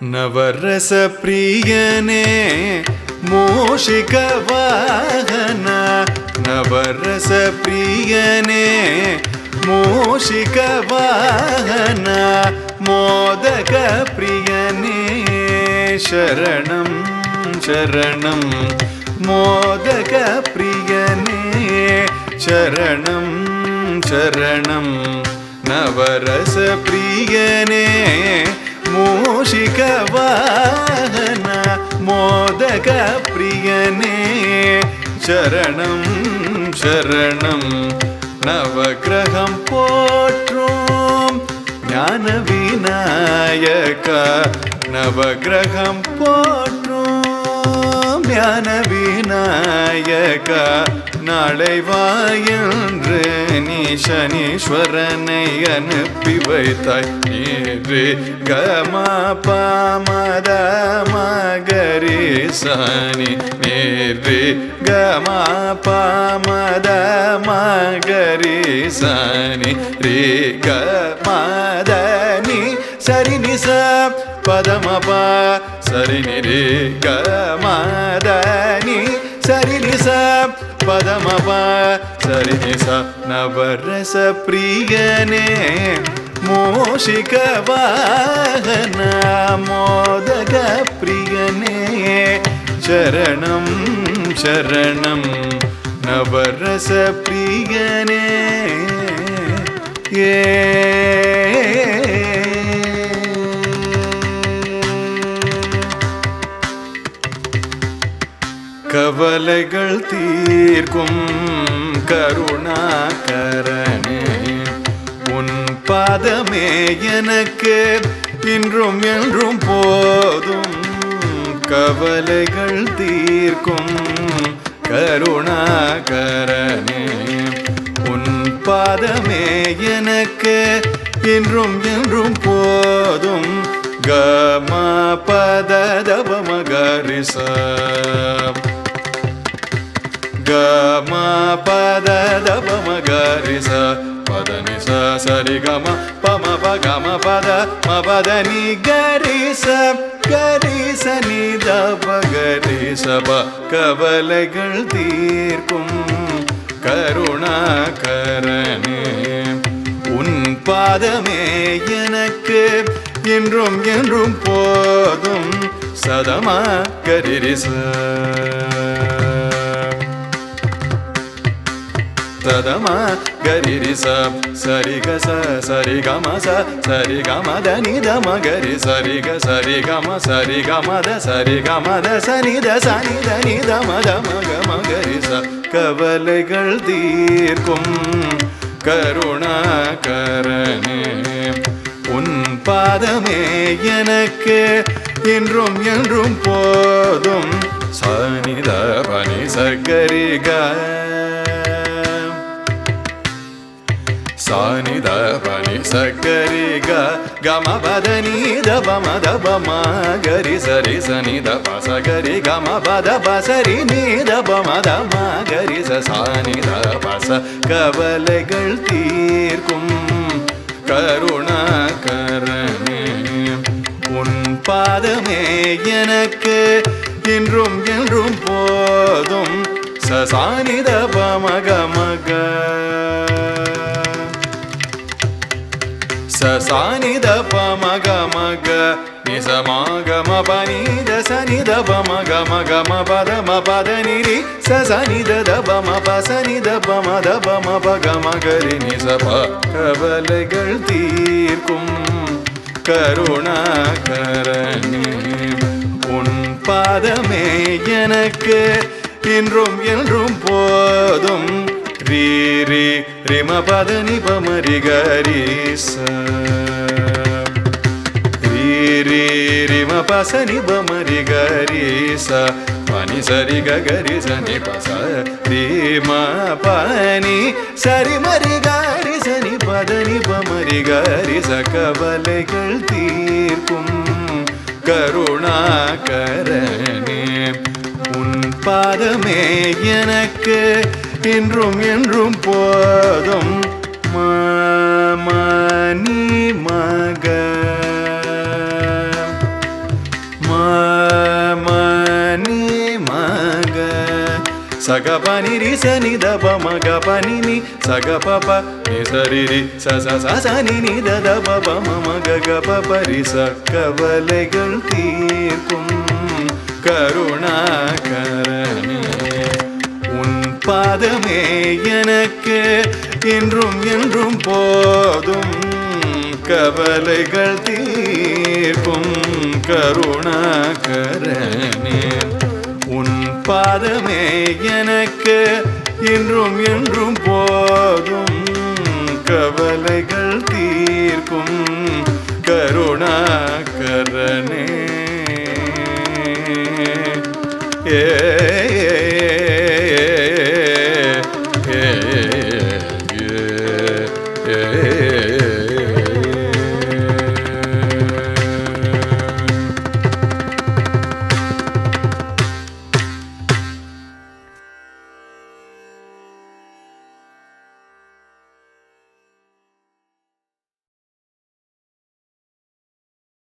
ನವರಸ ಪ್ರಿಯನೇ ಮೂಷಿಕ ವಾಹನ ನವರಸ ಪ್ರಿಯನೇ ಮೂಷಿಕ ವಾಹನ ಮೋದಕ ಪ್ರಿಯನೇ ಶರಣಂ ಶರಣಂ ಮೋದಕ ಪ್ರಿಯನೇ ಶರಣಂ ಶರಣಂ ನವರಸ ಪ್ರಿಯನೇ ಮೂಷಿಕ ವಾಹನ ಮೋದಕ ಪ್ರಿಯನೇ ಶರಣಂ ಶರಣಂ நவகிரகம் போற்றும் ஞான விநாயக நவகிரகம் போற்றும் ஞான விநாயக நாளை வாயன்று நீ சனீஸ்வரனை அனுப்பி வைத்தாய் நீரு கம பமத மகரி சனி நீரு கம பமத மகரி சனி ரே கமதனி சரி நிச பதமப சரி நிரே கமதனி சரி நிச பதமப சரி நிச நவரச பிரியனே மூஷிக வாகன மோதக பிரியனே சரணம் சரணம் நவரச பிரியனே கவலைகள் தீர்க்கும் கருணாகரனே உன் பாதமே எனக்கு இன்றும் என்றும் போதும் கவலைகள் தீர்க்கும் கருணாகரனே உன் பாதமே எனக்கு இன்றும் என்றும் போதும் கம பததப மகரிச கம பததப மகரிச பதனிச சரி கம பமப கம பத மபதனி கரிச கரிச நிதப கரிசப கவலைகள் தீர்க்கும் கருணாகரனே உன் பாதமே எனக்கு இன்றும் என்றும் போதும் சதமா கரிரிச சதமா கரிரிச சரி கச சரி கம ச சரி கம தனி தம கரி சரி க சரி கம சரி கம த சரி கம த சனி த சனி தனி தம தம கம கரிச கவலைகள் தீர்க்கும் கருணாகரனே உன் பாதமே எனக்கு இன்றும் என்றும் போதும் சனித பனி சகரிக சனித பனி சகரிக கம பதனி தப மதப மகரி சரி சனித பசகரி கம பத பசரி நீதப மத மகரி சனித பச கவலைகள் தீர்க்கும் கருணாகரனே உன் பாதமே எனக்கு இன்றும் என்றும் போதும் சசானித பமக மக சசானித பமக மக நிசமாகம பனித சனித பமக மக மபத மபத நிரி சசனித தபம பசனித பமத பம பக மகரி நிசப கவலைகள் தீர்க்கும் கருணாகரனே உன் பாதமே எனக்கு இன்றும் என்றும் போதும் ரீ ரீ ரிம பதனி பமரி கரிச ரீ ரீ ரிம பசனி பமரி கரிச பனி சரி கரி சனி பச ரீம பனி சரி மரி கரி சனி பதனி பமரி கரிச கவலைகள் தீர்க்கும் கருணாகரனே உன் பாதமே எனக்கு இன்றும் என்றும் போதும் மணி மக சக பனி ரி சனி தப மக பனி நி சக பப நி சரி ரி ச ச ச ச நி நி த த பப மம க க பப ரி ச கவலைகள் தீர்க்கும் கருணாகரனே உன் பாதமே எனக்கு என்றும் என்றும் போதும் கவலைகள் தீர்க்கும் கருணாகரனே உன் பாதமே எனக்கு என்றும் என்றும் போதும் கவலைகள் தீர்க்கும் கருணாகரனே ஏ